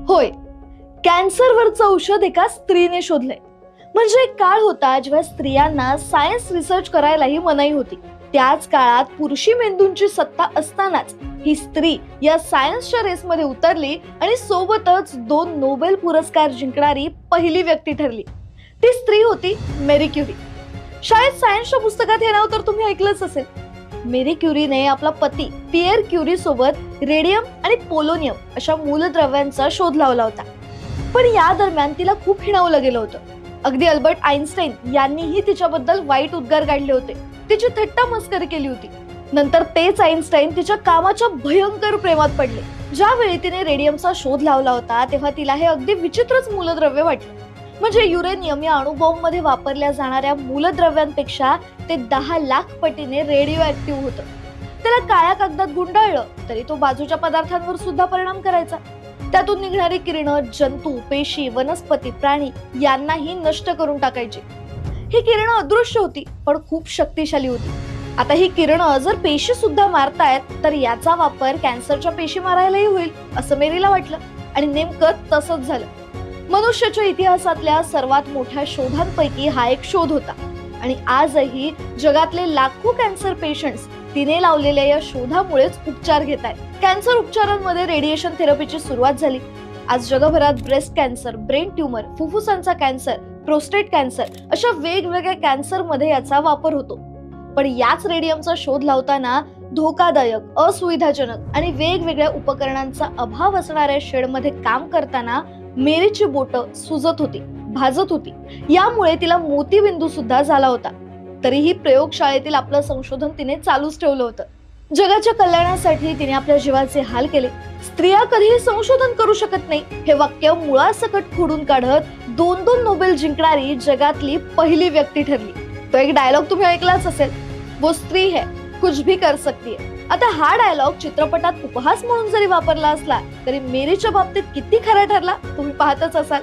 होय, कॅन्सरवरचं औषध एका स्त्रीने शोधलंय. म्हणजे एक काळ होता जेव्हा स्त्रियांना सायन्स रिसर्च करायलाही मनाई होती. त्याच काळात पुरुषी मेंदूंची सत्ता असतानाच ही स्त्री या सायन्सच्या रेसमध्ये उतरली आणि सोबतच 2 नोबेल पुरस्कार जिंकणारी पहिली व्यक्ती ठरली. ती स्त्री होती मेरी क्युरी. शाळेत सायन्सच्या पुस्तकात हे नाव तर तुम्ही ऐकलंच असेल. मेरी क्युरीने आपला पती पियर क्युरी सोबत रेडियम आणि पोलोनियम अशा मूलद्रव्यांचा शोध लावला होता. पण या दरम्यान तिला खूप हिणावलं गेलं होतं. अगदी अल्बर्ट आईन्स्टाईन यांनीही तिच्याबद्दल वाईट उद्गार काढले होते. तिची थट्टा मस्करी केली होती. नंतर तेच आईन्स्टाईन तिच्या कामाच्या भयंकर प्रेमात पडले. ज्यावेळी तिने रेडियमचा शोध लावला होता तेव्हा तिला हे अगदी विचित्रच मूलद्रव्य वाटलं. म्हणजे युरेनियम या अणुबॉम्बमध्ये वापरल्या जाणाऱ्या मूलद्रव्यांपेक्षा ते 10 लाख पटीने रेडिओ ऍक्टिव्ह होतं. त्याला काळ्या कागदात गुंडाळलं तरी तो बाजूच्या पदार्थांवर सुद्धा परिणाम करायचा. त्यातून निघणारी किरणं जंतू, पेशी, वनस्पती, प्राणी यांनाही नष्ट करून टाकायची. ही किरणं अदृश्य होती पण खूप शक्तिशाली होती. आता ही किरणं जर पेशी सुद्धा मारतायत तर याचा वापर कॅन्सरच्या पेशी मारायलाही होईल असं मेरीला वाटलं. आणि नेमकं तसंच झालं. मनुष्याच्या इतिहासातल्या सर्वात मोठ्या शोधांपैकी हा एक शोध होता. आणि आजही जगातले लाखो कॅन्सर पेशंट्स तिने लावलेल्या या शोधामुळेच उपचार घेत आहेत. कॅन्सर उपचारांमध्ये रेडिएशन थेरपीची सुरुवात झाली. आज जगभरात ब्रेस्ट कॅन्सर, ब्रेन ट्यूमर, फुफ्फुसांचा कॅन्सर, प्रोस्टेट कॅन्सर अशा वेगवेगळ्या कॅन्सरमध्ये याचा वापर होतो. पण याच रेडियमचा शोध लावताना धोकादायक, असुविधाजनक आणि वेगवेगळ्या उपकरणांचा अभाव असणाऱ्या शेडमध्ये काम करताना मेरीची बोटं सुजत होती, भाजत होती. यामुळे तिला मोतीबिंदू सुद्धा झाला होता. तरीही प्रयोगशाळेतील आपलं संशोधन तिने चालूच ठेवलं होतं. जगाच्या कल्याणासाठी तिने आपल्या जीवाचे हाल केले. स्त्रिया कधीही संशोधन करू शकत नाही हे वाक्य मुळासकट खोडून काढत 2 नोबेल जिंकणारी जगातली पहिली व्यक्ती ठरली. तो एक डायलॉग तुम्ही ऐकलाच असेल, वो स्त्री है कुछ भी कर सकती है. आता हा डायलॉग चित्रपटात उपहास म्हणून जरी वापरला असला तरी मेरीच्या बाबतीत किती खरा ठरला तुम्ही पाहतच असाल.